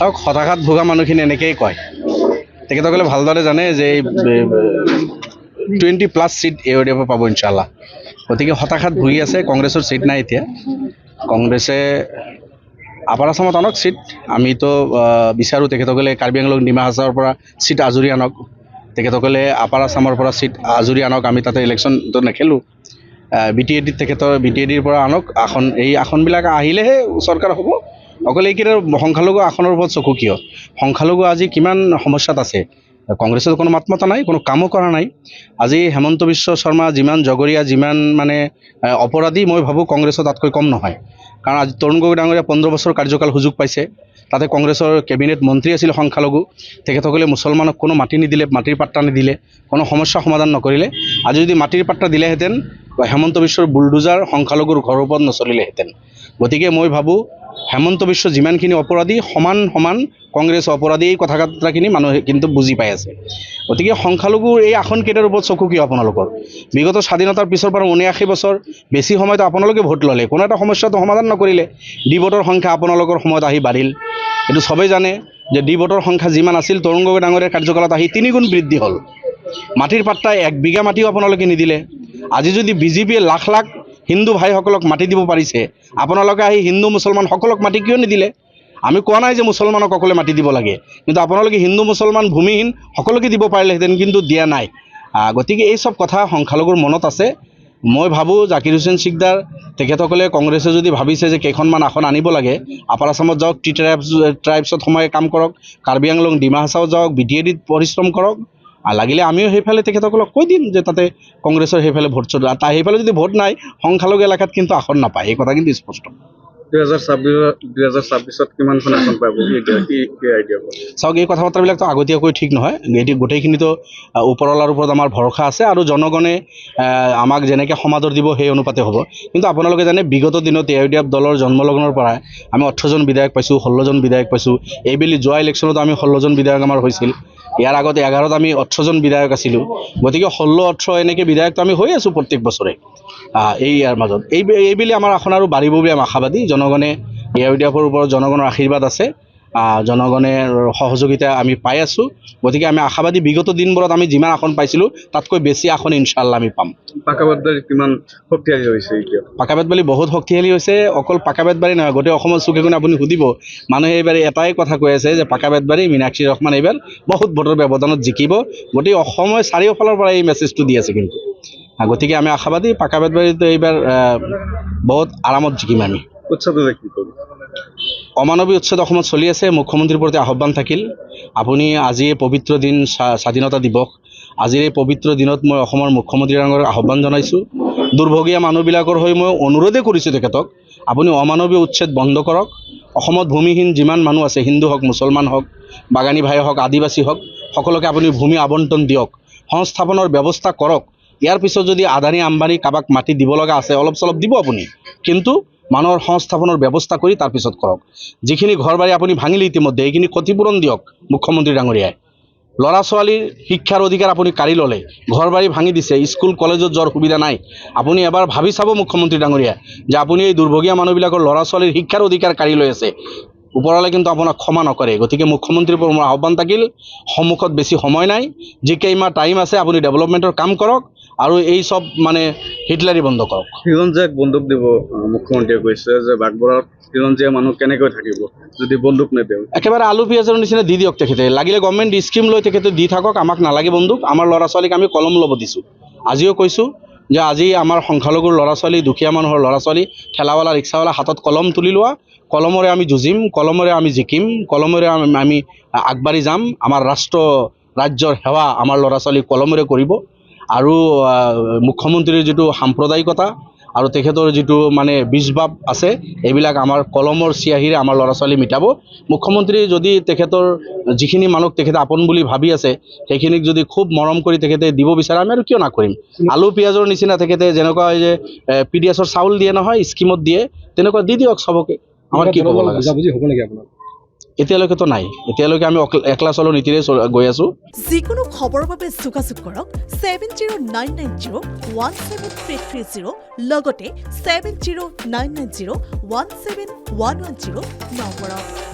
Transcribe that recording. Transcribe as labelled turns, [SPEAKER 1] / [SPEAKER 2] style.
[SPEAKER 1] চাওক হতাশাত ভোগা মানুহখিনি এনেকেই কয় তেখেতসকলে ভালদৰে জানে যে 20+ ছিট AODF পাব ইনশাল্লাহ গতিকে হতাশাত ভুগি আছে কংগ্ৰেছৰ ছিট নাই এতিয়া কংগ্ৰেছে আপাৰ আসামত আনক ছিট আমিতো বিচাৰোঁ তেখেতসকলে কাৰ্বি আংলং ডিমা হাছাওৰ পৰা ছিট আজৰি আনক তেখেতসকলে আপাৰ আসামৰ পৰা ছিট আজৰি আনক আমি তাতে ইলেকশ্যনটো নেখেলোঁ BTADত তেখেতৰ BTADৰ পৰা আনক আসন এই আসনবিলাক আহিলেহে চৰকাৰ হ'ব অকল এইকেইটাৰ সংখ্যালঘু আসনৰ ওপৰত চকু কিয় সংখ্যালঘু আজি কিমান সমস্যাত আছে কংগ্ৰেছৰ কোনো মাত মতা নাই কোনো কামো কৰা নাই আজি হেমন্ত বিশ্ব শৰ্মা যিমান জগৰীয়া যিমান মানে অপৰাধী মই ভাবোঁ কংগ্ৰেছৰ তাতকৈ কম নহয় কাৰণ আজি তৰুণ গগৈ ডাঙৰীয়া 15 বছৰ কাৰ্যকাল সুযোগ পাইছে তাতে কংগ্ৰেছৰ কেবিনেট মন্ত্ৰী আছিল সংখ্যালঘু তেখেতসকলে মুছলমানক কোনো মাটি নিদিলে মাটিৰ পাট্টা নিদিলে কোনো সমস্যা সমাধান নকৰিলে আজি যদি মাটিৰ পাট্টা দিলেহেঁতেন হেমন্ত বিশ্বৰ বুলডোজাৰ সংখ্যালঘুৰ ঘৰৰ ওপৰত নচলিলেহেঁতেন গতিকে মই ভাবোঁ হেমন্ত বিশ্ব যিমানখিনি অপৰাধী সমান সমান কংগ্ৰেছ অপৰাধী এই কথাখিনি মানুহে কিন্তু বুজি পাই আছে গতিকে সংখ্যালঘুৰ এই আসনকেইটাৰ ওপৰত চকু কিয় আপোনালোকৰ বিগত স্বাধীনতাৰ পিছৰ পৰা 79 বছৰ বেছি সময়তো আপোনালোকে ভোট ল'লে কোনো এটা সমস্যাটো সমাধান নকৰিলে ডি ভোটৰ সংখ্যা আপোনালোকৰ সময়ত আহি বাঢ়িল এইটো সবেই জানে যে ডি ভোটৰ সংখ্যা যিমান আছিল তৰুণ গগৈ ডাঙৰীয়াৰ কাৰ্যকালত আহি 3 গুণ বৃদ্ধি হ'ল মাটিৰ পাট্টা 1 বিঘা মাটিও আপোনালোকে নিদিলে আজি যদি বিজেপিয়ে লাখ লাখ হিন্দু ভাইসকলক মাটি দিব পাৰিছে আপোনালোকে আহি হিন্দু মুছলমান সকলক মাটি কিয় নিদিলে আমি কোৱা নাই যে মুছলমানক অকলে মাটি দিব লাগে কিন্তু আপোনালোকে হিন্দু মুছলমান ভূমিহীন সকলোকে দিব পাৰিলেহেঁতেন কিন্তু দিয়া নাই গতিকে এই সব কথা সংখ্যালঘুৰ মনত আছে মই ভাবোঁ জাকিৰ হুছেইন সিকদাৰ তেখেতসকলে কংগ্ৰেছে যদি ভাবিছে যে কেইখনমান আসন আনিব লাগে আপাৰ আসামত যাওক টি ট্ৰাইবছত সময় কাম কৰক কাৰ্বি আংলং ডিমা হাছাও যাওক BTADত পৰিশ্ৰম কৰক লাগিলে আমিও সেইফালে তেখেতসকলক কৈ দিম যে তাতে কংগ্ৰেছৰ সেইফালে ভোট চল সেইফালে যদি ভোট নাই সংখ্যালঘু এলেকাত কিন্তু আসন নাপায় এই কথা কিন্তু স্পষ্ট
[SPEAKER 2] 2026 কিমানখন আসন পাব কি আইডিয়া
[SPEAKER 1] চাওক এই কথা বাৰ্তাবিলাকতো আগতীয়াকৈ ঠিক নহয় গোটেইখিনিতো ওপৰৱালাৰ ওপৰত আমাৰ ভৰসা আছে আৰু জনগণে আমাক যেনেকৈ সমাদৰ দিব সেই অনুপাতে হ'ব কিন্তু আপোনালোকে জানে বিগত দিনত AODF দলৰ জন্মলগ্নৰ পৰাই আমি 18জন বিধায়ক পাইছোঁ 16জন বিধায়ক পাইছোঁ এইবেলি যোৱা ইলেকশ্যনত আমি 16জন বিধায়ক আমাৰ হৈছিল ইয়াৰ আগতে 11ত আমি 18জন বিধায়ক আছিলোঁ গতিকে 16-18 এনেকৈ বিধায়কটো আমি হৈ আছোঁ প্ৰত্যেক বছৰে এই ইয়াৰ মাজত এইবেলি আমাৰ আসন আৰু বাঢ়িব বুলি আমি আশাবাদী জনগণে AODFৰ ওপৰত জনগণৰ আশীৰ্বাদ আছে জনগণৰ সহযোগিতা আমি পাই আছোঁ গতিকে আমি আশাবাদী বিগত দিনবোৰত আমি যিমান আসন পাইছিলোঁ তাতকৈ বেছি আসন ইনশাল্লাহ আমি পাম
[SPEAKER 2] পাকাবেতবাৰী কিমান শক্তিশালী হৈছে এতিয়া
[SPEAKER 1] পাকাবেতবাৰী বহুত শক্তিশালী হৈছে অকল পাকাবেতবাৰী নহয় গোটেই অসমৰ চুকে কোণে আপুনি সুধিব মানুহে এইবাৰ এটাই কথা কৈ আছে যে পাকাবেতবাৰী মীনাক্ষী ৰহমান এইবাৰ বহুত ভোটৰ ব্যৱধানত জিকিব গোটেই অসমৰ চাৰিওফালৰ পৰা এই মেছেজটো দি আছে কিন্তু গতিকে আমি আশাবাদী পাকাবেতবাৰীতো এইবাৰ বহুত আৰামত জিকিম আমি
[SPEAKER 2] উৎসৱটো কি কৰিব
[SPEAKER 1] অমানৱী উচ্ছেদ অসমত চলি আছে মুখ্যমন্ত্ৰীৰ প্ৰতি আহ্বান থাকিল আপুনি আজি এই পবিত্ৰ দিন স্বাধীনতা দিৱস আজিৰ এই পবিত্ৰ দিনত মই অসমৰ মুখ্যমন্ত্ৰী ডাঙৰীয়াক আহ্বান জনাইছোঁ দুৰ্ভগীয়া মানুহবিলাকৰ হৈ মই অনুৰোধে কৰিছোঁ তেখেতক আপুনি অমানৱী উচ্ছেদ বন্ধ কৰক অসমত ভূমিহীন যিমান মানুহ আছে হিন্দু হওক মুছলমান হওক বাগানী ভাই হওক আদিবাসী হওক সকলোকে আপুনি ভূমি আবণ্টন দিয়ক সংস্থাপনৰ ব্যৱস্থা কৰক ইয়াৰ পিছত যদি আদানী আম্বানী কাৰোবাক মাটি দিব লগা আছে অলপ চলপ দিব আপুনি কিন্তু মানুহৰ সংস্থাপনৰ ব্যৱস্থা কৰি তাৰপিছত কৰক যিখিনি ঘৰ বাৰী আপুনি ভাঙিলে ইতিমধ্যে এইখিনি ক্ষতিপূৰণ দিয়ক মুখ্যমন্ত্ৰী ডাঙৰীয়াই ল'ৰা ছোৱালীৰ শিক্ষাৰ অধিকাৰ আপুনি কাঢ়ি ল'লে ঘৰ বাৰী ভাঙি দিছে স্কুল কলেজত যোৱাৰ সুবিধা নাই আপুনি এবাৰ ভাবি চাব মুখ্যমন্ত্ৰী ডাঙৰীয়া যে আপুনি এই দুৰ্ভগীয়া মানুহবিলাকৰ ল'ৰা ছোৱালীৰ শিক্ষাৰ অধিকাৰ কাঢ়ি লৈ আছে ওপৰলৈ কিন্তু আপোনাক ক্ষমা নকৰে গতিকে মুখ্যমন্ত্ৰীৰ পৰা মোৰ আহ্বান থাকিল সন্মুখত বেছি সময় নাই যিকেইমাহ টাইম আছে আপুনি ডেভেলপমেণ্টৰ কাম কৰক আৰু এই সব মানে হিটলাৰী বন্ধ কৰক
[SPEAKER 2] খিলঞ্জীয়াক বন্দুক দিব মুখ্যমন্ত্ৰীয়ে কৈছে যে বাগবৰত খিলঞ্জীয়া মানুহ কেনেকৈ থাকিব যদি বন্দুক নেদিওঁ
[SPEAKER 1] একেবাৰে আলু পিঁয়াজৰ নিচিনা দি দিয়ক তেখেতে লাগিলে গভৰ্ণমেণ্ট স্কিম লৈ তেখেতে দি থাকক আমাক নালাগে বন্দুক আমাৰ ল'ৰা ছোৱালীক আমি কলম ল'ব দিছোঁ আজিও কৈছোঁ যে আজি আমাৰ সংখ্যালঘুৰ ল'ৰা ছোৱালী দুখীয়া মানুহৰ ল'ৰা ছোৱালী ঠেলাৱালা ৰিক্সাৱালা হাতত কলম তুলি লোৱা কলমৰে আমি যুঁজিম কলমৰে আমি জিকিম কলমৰে আমি আগবাঢ়ি যাম আমাৰ ৰাজ্যৰ সেৱা আমাৰ ল'ৰা ছোৱালী কলমৰে কৰিব আৰু মুখ্যমন্ত্ৰীৰ যিটো সাম্প্ৰদায়িকতা আৰু তেখেতৰ যিটো মানে বীজভাৱ আছে এইবিলাক আমাৰ কলমৰ চিয়াহীৰে আমাৰ ল'ৰা ছোৱালী মিটাব মুখ্যমন্ত্ৰী যদি তেখেতৰ যিখিনি মানুহ তেখেতে আপোন বুলি ভাবি আছে সেইখিনিক যদি খুব মৰম কৰি তেখেতে দিব বিচাৰে আমি আৰু কিয় নকৰিম আলু পিঁয়াজৰ নিচিনা তেখেতে যেনেকুৱা হয় যে PDSৰ চাউল দিয়ে নহয় স্কিমত দিয়ে তেনেকুৱা দি দিয়ক চবকে আমাৰ কি ক'ব লাগে
[SPEAKER 2] বুজাবুজি হ'ব নেকি আপোনাৰ
[SPEAKER 1] এতিয়ালৈকেতো নাই এতিয়ালৈকে আমি একলা চলৰ নীতিৰে গৈ আছোঁ
[SPEAKER 3] যিকোনো খবৰৰ বাবে যোগাযোগ কৰক 7099017330 লগতে 7099017110 নম্বৰত